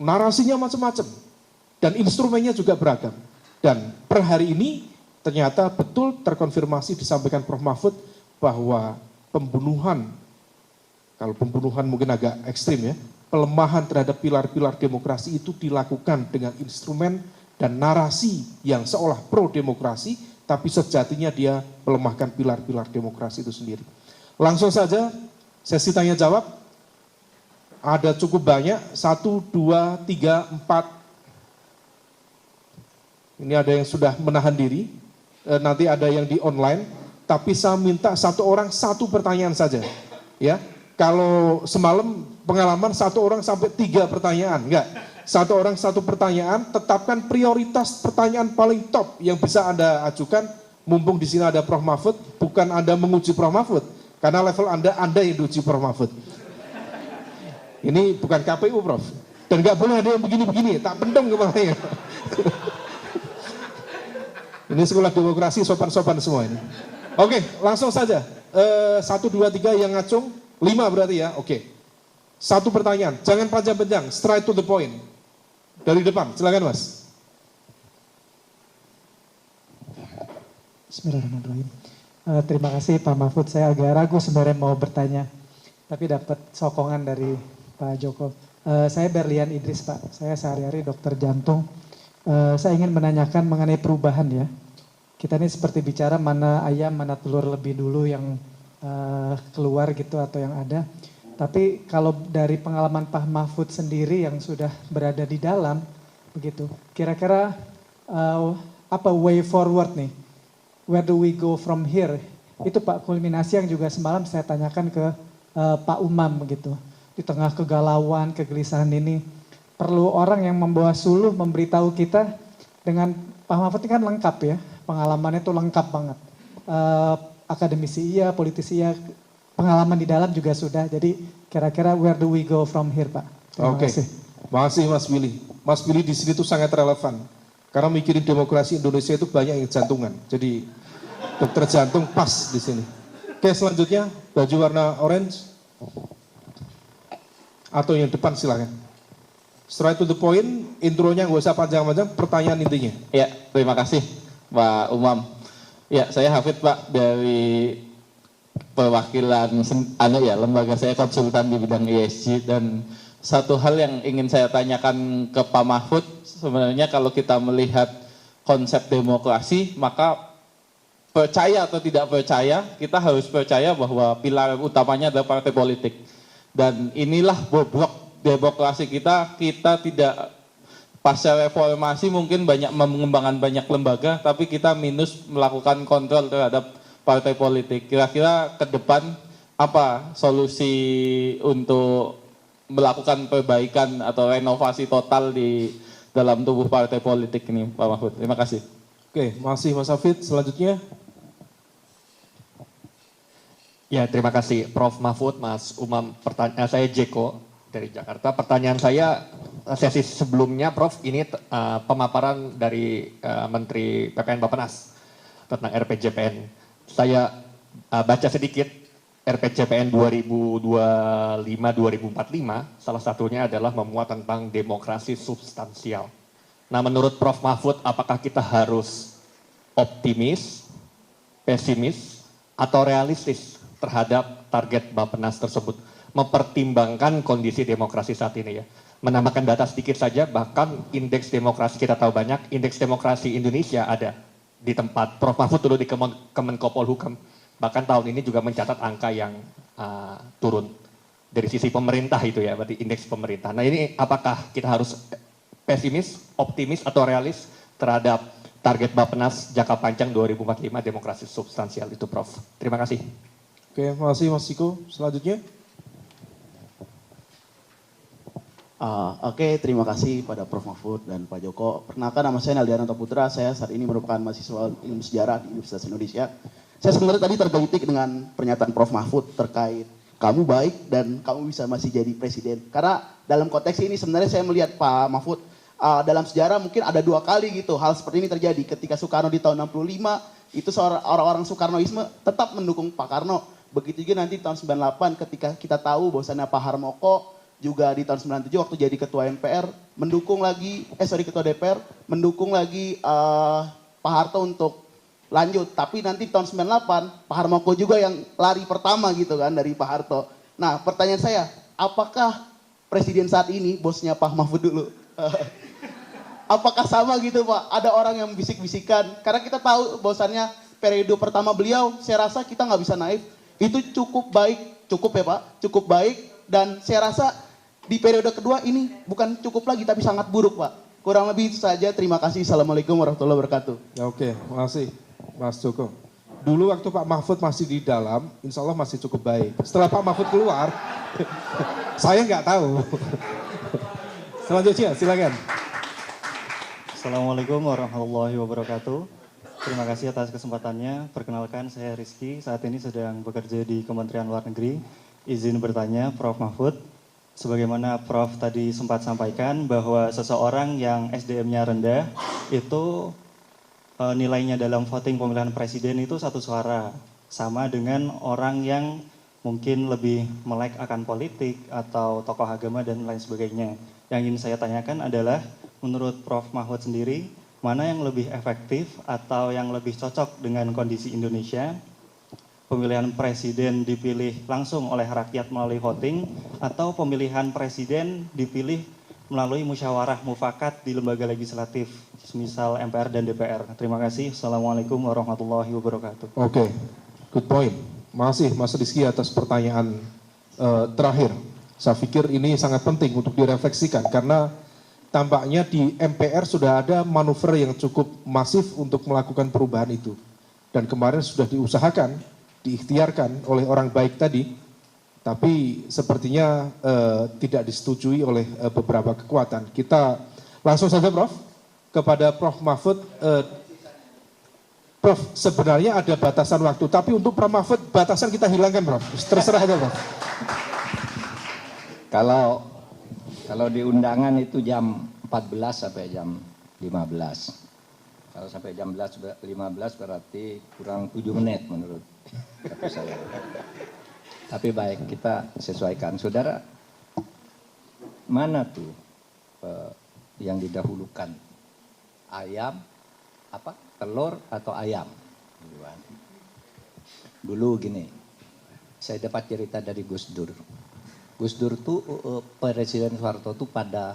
Narasinya macam-macam dan instrumennya juga beragam. Dan per hari ini ternyata betul terkonfirmasi disampaikan Prof. Mahfud bahwa pembunuhan, kalau pembunuhan mungkin agak ekstrim ya, pelemahan terhadap pilar-pilar demokrasi itu dilakukan dengan instrumen dan narasi yang seolah pro-demokrasi, tapi sejatinya dia melemahkan pilar-pilar demokrasi itu sendiri. Langsung saja, sesi tanya jawab. Ada cukup banyak, 1, 2, 3, 4. Ini ada yang sudah menahan diri, nanti ada yang di online, tapi saya minta satu orang satu pertanyaan saja. Ya, kalau semalam pengalaman satu orang sampai 3 pertanyaan, enggak. Satu orang satu pertanyaan, tetapkan prioritas pertanyaan paling top yang bisa Anda ajukan. Mumpung di sini ada Prof. Mahfud, bukan Anda menguji Prof. Mahfud, karena level Anda yang diuji Prof. Mahfud. Ini bukan KPU Prof. Dan nggak boleh ada yang begini-begini, tak pendong kepalanya. Ini sekolah demokrasi sopan-sopan semua ini. Oke, langsung saja. 1, 2, 3 yang ngacung, 5 berarti ya, oke. Satu pertanyaan, jangan panjang-panjang, straight to the point. Dari depan, silakan Mas. Bismillahirrahmanirrahim. Terima kasih Pak Mahfud, saya agak ragu sebenarnya mau bertanya, tapi dapat sokongan dari Pak Joko. Saya Berlian Idris Pak, saya sehari-hari dokter jantung. Saya ingin menanyakan mengenai perubahan ya. Kita ini seperti bicara mana ayam, mana telur lebih dulu yang keluar gitu atau yang ada. Tapi kalau dari pengalaman Pak Mahfud sendiri yang sudah berada di dalam, begitu, kira-kira apa way forward nih? Where do we go from here? Itu Pak kulminasi yang juga semalam saya tanyakan ke Pak Umam begitu. Di tengah kegalauan, kegelisahan ini, perlu orang yang membawa suluh memberitahu kita. Dengan Pak Mahfud ini kan lengkap ya, pengalamannya itu lengkap banget. Akademisi iya, politisi iya, pengalaman di dalam juga sudah. Jadi kira-kira where do we go from here Pak? Terima kasih. Masih Mas Willy. Mas Willy di sini tuh sangat relevan. Karena mikirin demokrasi Indonesia itu banyak yang jantungan. Jadi dokter jantung pas di sini. Oke, selanjutnya baju warna orange. Atau yang depan silakan. Straight to the point, intronya nggak usah panjang-panjang, pertanyaan intinya. Ya, terima kasih Pak Umam. Ya, saya Hafid Pak dari perwakilan lembaga saya konsultan di bidang ESG, dan satu hal yang ingin saya tanyakan ke Pak Mahfud, sebenarnya kalau kita melihat konsep demokrasi, maka percaya atau tidak percaya, kita harus percaya bahwa pilar utamanya adalah partai politik. Dan inilah bobrok demokrasi kita tidak pasca reformasi mungkin banyak mengembangkan banyak lembaga, tapi kita minus melakukan kontrol terhadap partai politik. Kira-kira ke depan apa solusi untuk melakukan perbaikan atau renovasi total di dalam tubuh partai politik ini, Pak Mahfud? Terima kasih. Oke, masih Mas Hafid. Selanjutnya. Ya, terima kasih Prof. Mahfud, Mas Umam. Saya Jeko dari Jakarta. Pertanyaan saya, sesi sebelumnya Prof, ini pemaparan dari Menteri PPN Bappenas tentang RPJPN. Saya baca sedikit RPJPN 2025-2045, salah satunya adalah memuat tentang demokrasi substansial. Nah, menurut Prof. Mahfud, apakah kita harus optimis, pesimis, atau realistis terhadap target Bappenas tersebut, mempertimbangkan kondisi demokrasi saat ini ya. Menambahkan data sedikit saja, bahkan indeks demokrasi kita tahu banyak, indeks demokrasi Indonesia ada di tempat Prof. Mahfud dulu di Kemenkopol-Hukam, bahkan tahun ini juga mencatat angka yang turun dari sisi pemerintah itu ya, berarti indeks pemerintah. Nah, ini apakah kita harus pesimis, optimis, atau realis terhadap target Bappenas jangka panjang 2045 demokrasi substansial itu, Prof? Terima kasih. Oke, makasih Mas Ciko. Selanjutnya. Oke, terima kasih pada Prof. Mahfud dan Pak Joko. Perkenalkan, nama saya Naldianto Putra. Saya saat ini merupakan mahasiswa ilmu sejarah di Universitas Indonesia. Saya sebenarnya tadi tergelitik dengan pernyataan Prof. Mahfud terkait kamu baik dan kamu bisa masih jadi presiden. Karena dalam konteks ini sebenarnya saya melihat Pak Mahfud, dalam sejarah mungkin ada 2 kali gitu hal seperti ini terjadi. Ketika Soekarno di tahun 65, itu orang-orang Soekarnoisme tetap mendukung Pak Karno. Begitu juga nanti tahun 98 ketika kita tahu bahwasannya Pak Harmoko juga di tahun 97 waktu jadi ketua MPR mendukung lagi, ketua DPR mendukung lagi Pak Harto untuk lanjut. Tapi nanti tahun 98 Pak Harmoko juga yang lari pertama gitu kan dari Pak Harto. Nah, pertanyaan saya, apakah presiden saat ini bosnya Pak Mahfud dulu? Apakah sama gitu Pak? Ada orang yang bisik-bisikan. Karena kita tahu bahwasannya periode pertama beliau, saya rasa kita nggak bisa naif. Itu cukup baik, cukup ya Pak, cukup baik. Dan saya rasa di periode kedua ini bukan cukup lagi, tapi sangat buruk Pak. Kurang lebih itu saja. Terima kasih. Assalamualaikum warahmatullahi wabarakatuh. Ya, oke, makasih Mas Joko. Dulu waktu Pak Mahfud masih di dalam, insya Allah masih cukup baik. Setelah Pak Mahfud keluar, saya nggak tahu. Selanjutnya, silakan. Assalamualaikum warahmatullahi wabarakatuh. Terima kasih atas kesempatannya. Perkenalkan, saya Rizky, saat ini sedang bekerja di Kementerian Luar Negeri. Izin bertanya, Prof. Mahfud, sebagaimana Prof tadi sempat sampaikan bahwa seseorang yang SDM-nya rendah itu nilainya dalam voting pemilihan presiden itu 1 suara. Sama dengan orang yang mungkin lebih melek akan politik atau tokoh agama dan lain sebagainya. Yang ingin saya tanyakan adalah, menurut Prof. Mahfud sendiri, mana yang lebih efektif atau yang lebih cocok dengan kondisi Indonesia? Pemilihan presiden dipilih langsung oleh rakyat melalui voting, atau pemilihan presiden dipilih melalui musyawarah mufakat di lembaga legislatif, misal MPR dan DPR? Terima kasih. Assalamualaikum warahmatullahi wabarakatuh. Oke, good point. Masih Mas Rizky atas pertanyaan terakhir. Saya pikir ini sangat penting untuk direfleksikan karena tampaknya di MPR sudah ada manuver yang cukup masif untuk melakukan perubahan itu. Dan kemarin sudah diusahakan, diikhtiarkan oleh orang baik tadi, tapi sepertinya tidak disetujui oleh beberapa kekuatan. Kita langsung saja Prof, kepada Prof Mahfud. Prof, sebenarnya ada batasan waktu, tapi untuk Prof Mahfud batasan kita hilangkan Prof, terserah aja Prof. Kalau Kalau di undangan itu jam 14 sampai jam 15. Kalau sampai jam 15 berarti kurang 7 menit menurut kata saya. Tapi baik, kita sesuaikan. Saudara, mana tuh yang didahulukan? Ayam, telur atau ayam? Dulu gini, saya dapat cerita dari Gus Dur. Gus Dur tuh Presiden Soeharto tuh pada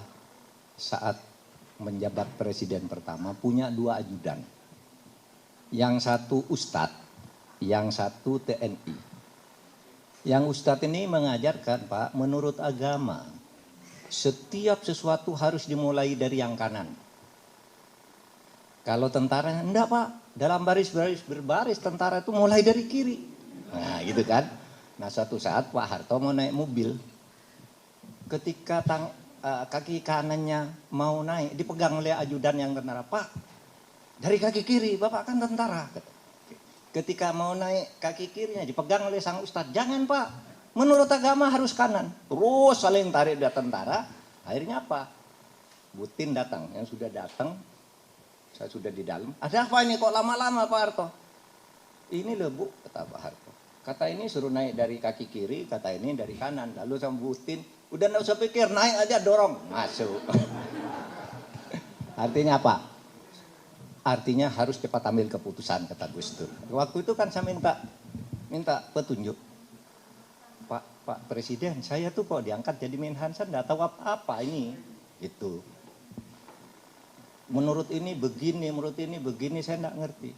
saat menjabat presiden pertama punya 2 ajudan. Yang satu ustadz, yang satu TNI. Yang ustadz ini mengajarkan, Pak, menurut agama, setiap sesuatu harus dimulai dari yang kanan. Kalau tentara, enggak Pak, dalam baris-baris berbaris tentara itu mulai dari kiri. Nah gitu kan. Nah suatu saat Pak Harto mau naik mobil. Ketika kaki kanannya mau naik, dipegang oleh ajudan yang tentara. Pak, dari kaki kiri, Bapak kan tentara. Ketika mau naik, kaki kirinya dipegang oleh sang ustadz. Jangan Pak, menurut agama harus kanan. Terus saling tarik dari tentara. Akhirnya apa? Butin datang, yang sudah datang. Saya sudah di dalam. Ada apa ini kok lama-lama Pak Harto? Ini loh Bu, kata Pak Harto. Kata ini suruh naik dari kaki kiri, kata ini dari kanan. Lalu sama Butin, udah nggak usah pikir, naik aja dorong. Masuk. Artinya apa? Artinya harus cepat ambil keputusan, kata Gus Dur. Waktu itu kan saya minta petunjuk. Pak Presiden, saya tuh kok diangkat jadi Menhan, saya nggak tahu apa-apa ini. Gitu. Menurut ini begini, saya nggak ngerti.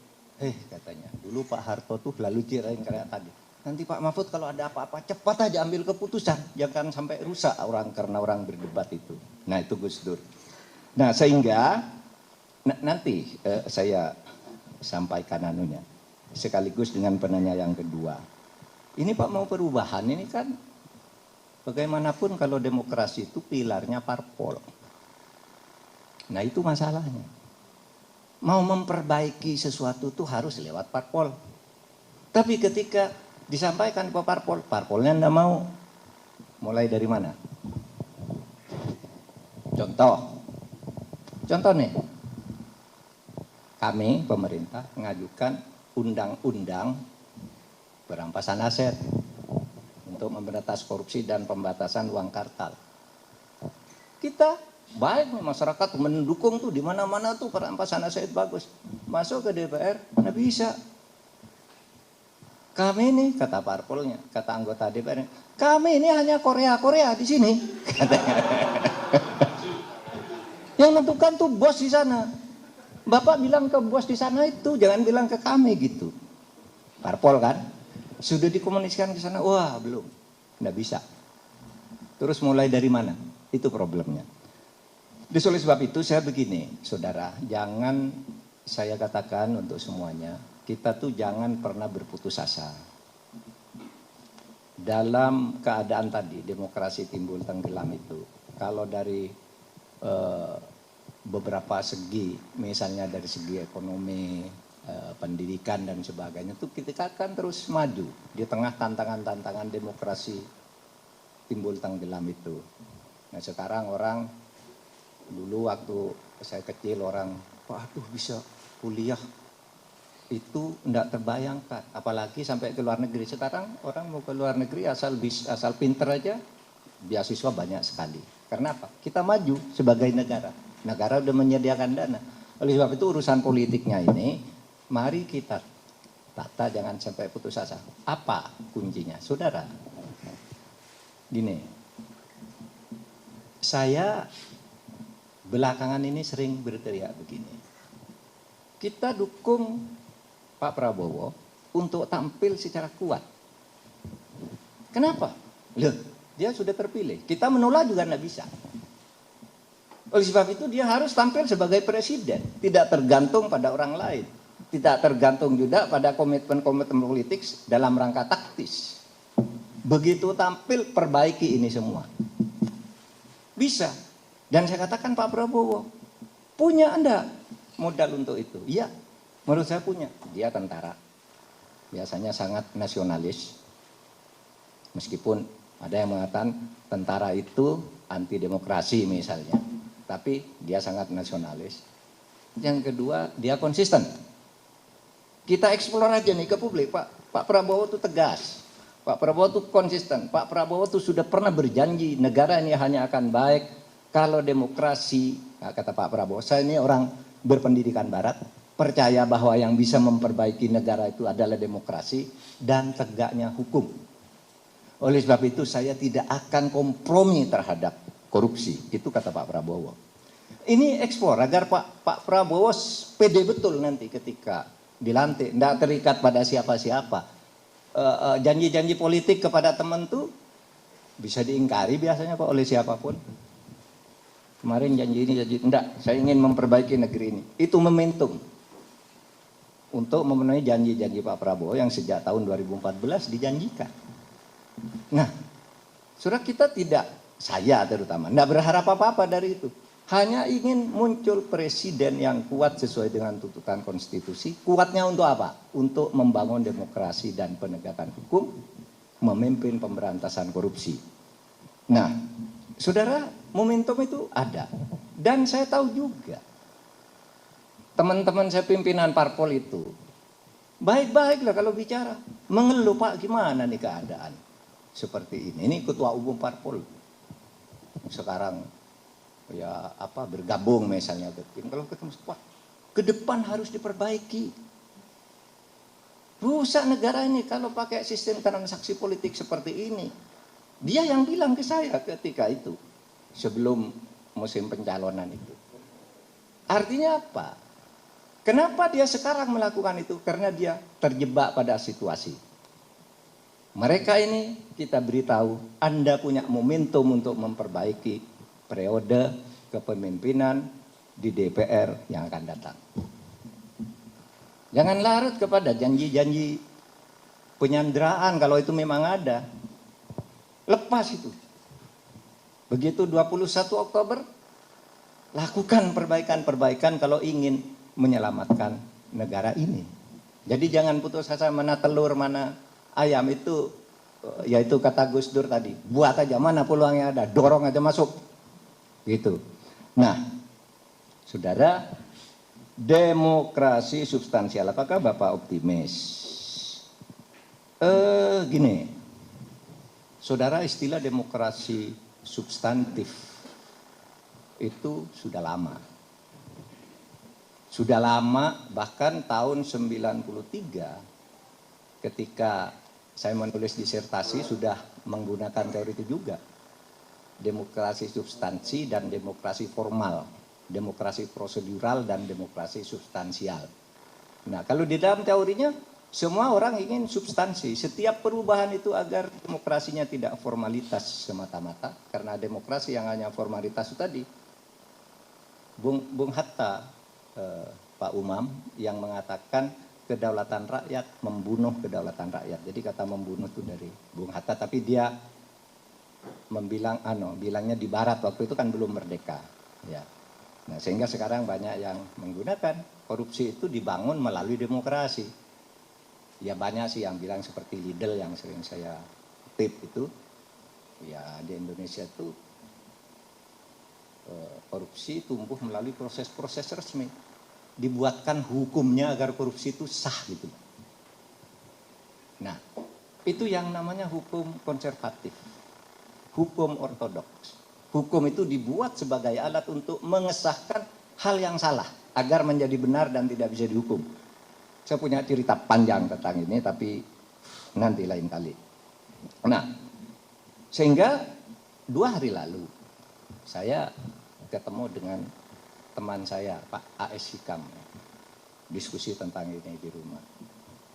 Katanya, dulu Pak Harto tuh lalu cirain kayak tadi. Nanti Pak Mahfud kalau ada apa-apa cepat aja ambil keputusan. Jangan sampai rusak orang karena orang berdebat itu. Nah itu Gus Dur. Nah sehingga nanti saya sampaikan anunya. Sekaligus dengan penanya yang kedua. Ini Pak mau perubahan, ini kan bagaimanapun kalau demokrasi itu pilarnya parpol. Nah itu masalahnya. Mau memperbaiki sesuatu itu harus lewat parpol. Tapi ketika disampaikan ke parpol, parpolnya enggak mau. Mulai dari mana? Contoh nih. Kami pemerintah mengajukan undang-undang perampasan aset untuk memberantas korupsi dan pembatasan uang kartal. Kita baik masyarakat mendukung tuh di mana-mana tuh perampasan aset bagus. Masuk ke DPR, nggak bisa. Kami ini kata parpolnya, kata anggota DPR, kami ini hanya Korea di sini. Katanya. Yang menentukan tuh bos di sana. Bapak bilang ke bos di sana itu, jangan bilang ke kami gitu. Parpol kan, sudah dikomunikasikan ke sana, wah belum, nggak bisa. Terus mulai dari mana? Itu problemnya. Oleh sebab itu saya begini, saudara, jangan saya katakan untuk semuanya, kita tuh jangan pernah berputus asa. Dalam keadaan tadi, demokrasi timbul tenggelam itu, kalau dari beberapa segi, misalnya dari segi ekonomi, pendidikan dan sebagainya, itu kita akan terus maju di tengah tantangan-tantangan demokrasi timbul tenggelam itu. Nah sekarang orang, dulu waktu saya kecil orang, waduh bisa kuliah itu enggak terbayangkan, apalagi sampai ke luar negeri. Sekarang orang mau ke luar negeri asal pinter aja, beasiswa banyak sekali. Karena apa? Kita maju sebagai negara. Negara udah menyediakan dana. Oleh sebab itu urusan politiknya ini, mari kita tata, jangan sampai putus asa. Apa kuncinya? Saudara, gini, saya belakangan ini sering berteriak begini. Kita dukung Pak Prabowo untuk tampil secara kuat. Kenapa? Loh, dia sudah terpilih. Kita menolak juga tidak bisa. Oleh sebab itu dia harus tampil sebagai presiden. Tidak tergantung pada orang lain. Tidak tergantung juga pada komitmen-komitmen politik dalam rangka taktis. Begitu tampil, perbaiki ini semua. Bisa. Dan saya katakan Pak Prabowo, punya Anda modal untuk itu? Iya, menurut saya punya. Dia tentara. Biasanya sangat nasionalis. Meskipun ada yang mengatakan tentara itu anti demokrasi misalnya, tapi dia sangat nasionalis. Yang kedua, dia konsisten. Kita eksplor aja nih ke publik, Pak Prabowo itu tegas, Pak Prabowo itu konsisten, Pak Prabowo itu sudah pernah berjanji negara ini hanya akan baik kalau demokrasi. Nah, kata Pak Prabowo, saya ini orang berpendidikan barat, percaya bahwa yang bisa memperbaiki negara itu adalah demokrasi dan tegaknya hukum. Oleh sebab itu saya tidak akan kompromi terhadap korupsi. Itu kata Pak Prabowo. Ini eksplor agar Pak Prabowo pede betul nanti ketika dilantik. Tidak terikat pada siapa-siapa. Janji-janji politik kepada teman tuh bisa diingkari biasanya Pak oleh siapapun. Kemarin janji ini, janji enggak. Saya ingin memperbaiki negeri ini. Itu momentum untuk memenuhi janji-janji Pak Prabowo yang sejak tahun 2014 dijanjikan. Nah, surat kita tidak, saya terutama, tidak berharap apa-apa dari itu. Hanya ingin muncul presiden yang kuat sesuai dengan tuntutan konstitusi. Kuatnya untuk apa? Untuk membangun demokrasi dan penegakan hukum, memimpin pemberantasan korupsi. Nah, saudara, momentum itu ada. Dan saya tahu juga, teman-teman saya pimpinan parpol itu, baik-baiklah kalau bicara. Mengeluh, Pak, gimana nih keadaan? Seperti ini ketua umum parpol sekarang ya bergabung misalnya ke tim, kalau ketemu Pak, ke depan harus diperbaiki, rusak negara ini kalau pakai sistem transaksi politik seperti ini. Dia yang bilang ke saya ketika itu sebelum musim pencalonan itu. Artinya apa? Kenapa dia sekarang melakukan itu? Karena dia terjebak pada situasi. Mereka ini kita beritahu, Anda punya momentum untuk memperbaiki periode kepemimpinan di DPR yang akan datang. Jangan larut kepada janji-janji penyanderaan kalau itu memang ada. Lepas itu. Begitu 21 Oktober, lakukan perbaikan-perbaikan kalau ingin menyelamatkan negara ini. Jadi jangan putus asa mana telur, mana ayam itu, yaitu kata Gus Dur tadi, buat aja mana peluangnya ada, dorong aja masuk. Gitu. Nah, saudara, demokrasi substansial, apakah Bapak optimis? Gini, saudara, istilah demokrasi substantif itu sudah lama. Sudah lama, bahkan tahun 93 ketika saya menulis disertasi sudah menggunakan teori itu juga. Demokrasi substansi dan demokrasi formal, demokrasi prosedural dan demokrasi substansial. Nah, kalau di dalam teorinya semua orang ingin substansi. Setiap perubahan itu agar demokrasinya tidak formalitas semata-mata, karena demokrasi yang hanya formalitas itu tadi. Bung Hatta, Pak Umam yang mengatakan kedaulatan rakyat membunuh kedaulatan rakyat. Jadi kata membunuh itu dari Bung Hatta, tapi dia bilangnya di barat, waktu itu kan belum merdeka, ya. Nah, sehingga sekarang banyak yang menggunakan korupsi itu dibangun melalui demokrasi. Ya banyak sih yang bilang seperti Lidl yang sering saya tip itu, ya di Indonesia itu korupsi tumbuh melalui proses-proses resmi. Dibuatkan hukumnya agar korupsi itu sah gitu. Nah, itu yang namanya hukum konservatif, hukum ortodoks. Hukum itu dibuat sebagai alat untuk mengesahkan hal yang salah agar menjadi benar dan tidak bisa dihukum. Saya punya cerita panjang tentang ini, tapi nanti lain kali. Nah, sehingga 2 hari lalu saya ketemu dengan teman saya, Pak A.S. Hikam, diskusi tentang ini di rumah.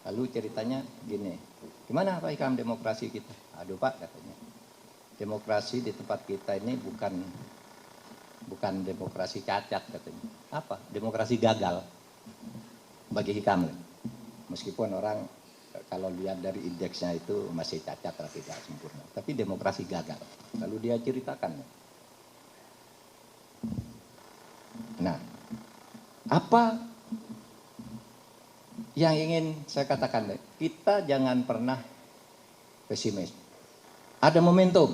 Lalu ceritanya gini, gimana Pak Hikam demokrasi kita? Aduh Pak, katanya, demokrasi di tempat kita ini bukan demokrasi cacat, katanya. Apa? Demokrasi gagal bagi Hikam. Meskipun orang kalau lihat dari indeksnya itu masih cacat atau tidak sempurna, tapi demokrasi gagal. Lalu dia ceritakan. Nah, apa yang ingin saya katakan? Kita jangan pernah pesimis. Ada momentum.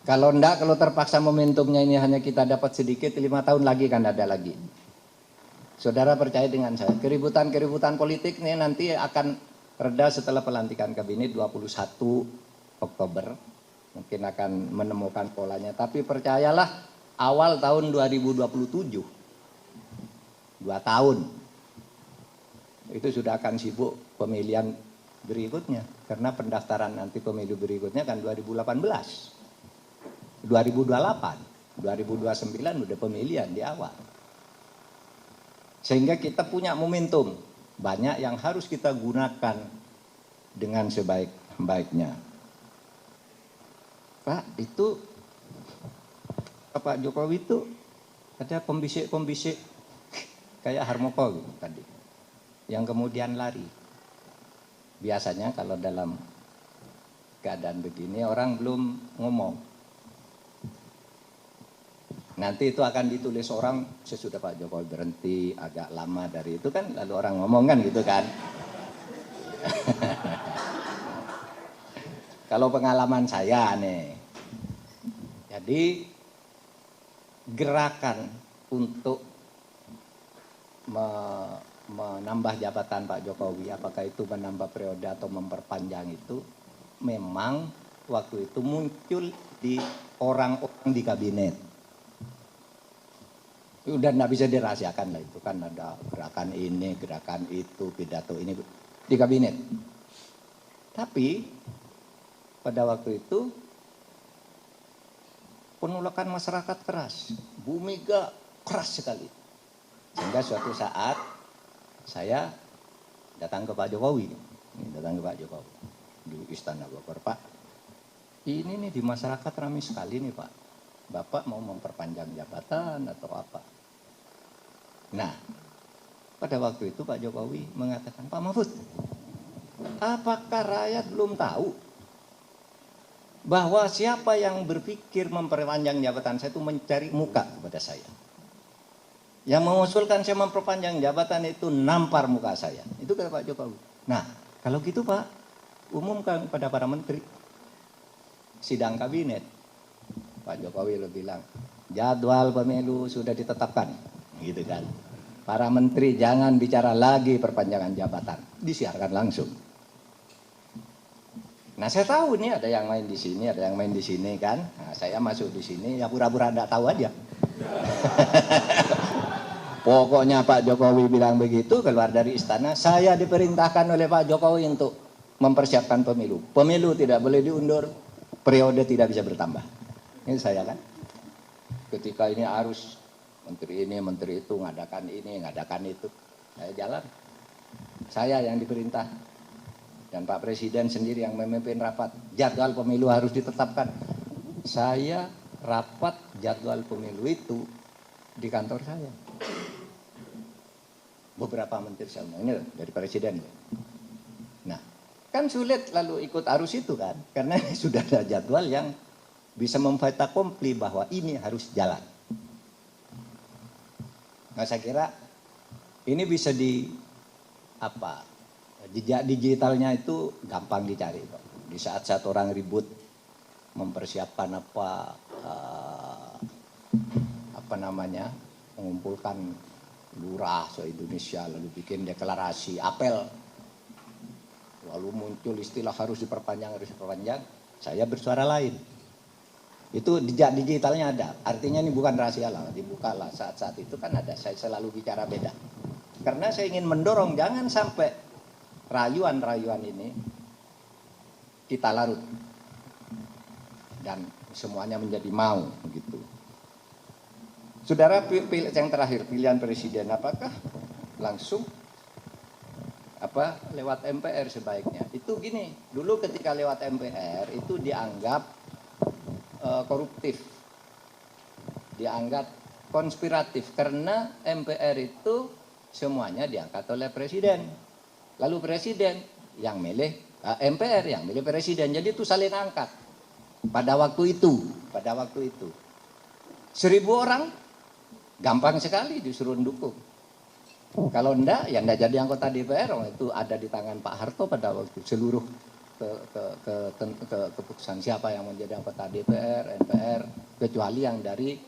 Kalau enggak, kalau terpaksa momentumnya ini hanya kita dapat sedikit, 5 tahun lagi kan ada lagi. Saudara percaya dengan saya, keributan-keributan politik ini nanti akan reda setelah pelantikan kabinet 21 Oktober. Mungkin akan menemukan polanya. Tapi percayalah, awal tahun 2027, 2 tahun, itu sudah akan sibuk pemilihan berikutnya. Karena pendaftaran nanti pemilu berikutnya kan 2018. 2028, 2029 udah pemilihan di awal. Sehingga kita punya momentum, banyak yang harus kita gunakan dengan sebaik-baiknya. Pak, itu Pak Jokowi itu ada pembisik-pembisik kayak Harmoko gitu tadi, yang kemudian lari. Biasanya kalau dalam keadaan begini orang belum ngomong. Nanti itu akan ditulis orang sesudah Pak Jokowi berhenti agak lama dari itu kan, lalu orang ngomong kan gitu kan. Kalau pengalaman saya nih, jadi gerakan untuk menambah jabatan Pak Jokowi, apakah itu menambah periode atau memperpanjang itu, memang waktu itu muncul di orang-orang di kabinet. Udah nggak bisa dirahasiakan lah, itu kan ada gerakan ini, gerakan itu, pidato ini di kabinet. Tapi pada waktu itu penolakan masyarakat keras, Bu Mega keras sekali. Sehingga suatu saat saya datang ke Pak Jokowi, di Istana Bogor. Pak, ini nih di masyarakat ramai sekali nih Pak. Bapak mau memperpanjang jabatan atau apa? Nah, pada waktu itu Pak Jokowi mengatakan, Pak Mahfud, apakah rakyat belum tahu bahwa siapa yang berpikir memperpanjang jabatan saya itu mencari muka kepada saya? Yang mengusulkan saya memperpanjang jabatan itu nampar muka saya. Itu kata Pak Jokowi. Nah, kalau gitu Pak, umumkan kepada para menteri. Sidang kabinet. Pak Jokowi lo bilang, jadwal pemilu sudah ditetapkan, gitu kan. Para menteri jangan bicara lagi perpanjangan jabatan, disiarkan langsung. Nah saya tahu nih ada yang main di sini, ada yang main di sini kan. Nah, saya masuk di sini ya pura-pura enggak tahu aja. Pokoknya Pak Jokowi bilang begitu, keluar dari istana, saya diperintahkan oleh Pak Jokowi untuk mempersiapkan pemilu. Pemilu tidak boleh diundur, periode tidak bisa bertambah. Ini saya kan, ketika ini harus menteri ini, menteri itu, ngadakan ini, ngadakan itu. Saya jalan. Saya yang diperintah. Dan Pak Presiden sendiri yang memimpin rapat. Jadwal pemilu harus ditetapkan. Saya rapat jadwal pemilu itu di kantor saya. Beberapa menteri saya ini dari Presiden. Nah, kan sulit lalu ikut arus itu kan. Karena sudah ada jadwal yang bisa memfait akompli bahwa ini harus jalan. Nah saya kira ini bisa jejak digitalnya itu gampang dicari kok. Di saat-saat orang ribut mempersiapkan mengumpulkan lurah se-Indonesia lalu bikin deklarasi, apel. Lalu muncul istilah harus diperpanjang, saya bersuara lain. Itu jejak digitalnya ada, artinya ini bukan rahasia lah, dibuka lah saat-saat itu kan ada, saya selalu bicara beda. Karena saya ingin mendorong jangan sampai rayuan-rayuan ini kita larut dan semuanya menjadi mau begitu. Saudara, yang terakhir pilihan presiden apakah langsung lewat MPR sebaiknya? Itu gini, dulu ketika lewat MPR itu dianggap koruptif, dianggap konspiratif karena MPR itu semuanya diangkat oleh presiden, lalu presiden yang milih MPR yang milih presiden, jadi itu saling angkat. Pada waktu itu 1.000 orang gampang sekali disuruh dukung. Kalau enggak, ya enggak jadi anggota DPR, itu ada di tangan Pak Harto pada waktu seluruh keputusan siapa yang menjadi anggota DPR, MPR, kecuali yang dari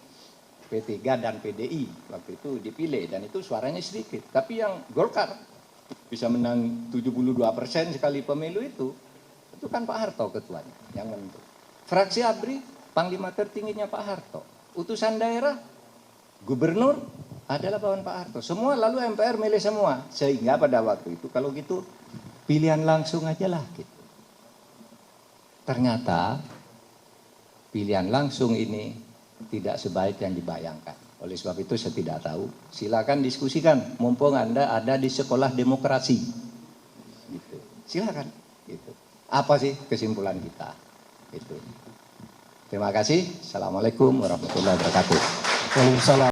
P3 dan PDI waktu itu dipilih, dan itu suaranya sedikit. Tapi yang Golkar bisa menang 72% sekali pemilu itu kan Pak Harto ketuanya yang menentukan. Fraksi ABRI, panglima tertingginya Pak Harto. Utusan daerah, gubernur adalah bawahan Pak Harto. Semua lalu MPR milih semua. Sehingga pada waktu itu kalau gitu pilihan langsung aja lah gitu. Ternyata pilihan langsung ini tidak sebaik yang dibayangkan. Oleh sebab itu saya tidak tahu. Silakan diskusikan. Mumpung Anda ada di sekolah demokrasi. Gitu. Silakan. Gitu. Apa sih kesimpulan kita? Itu. Terima kasih. Assalamualaikum warahmatullahi wabarakatuh. Waalaikumsalam.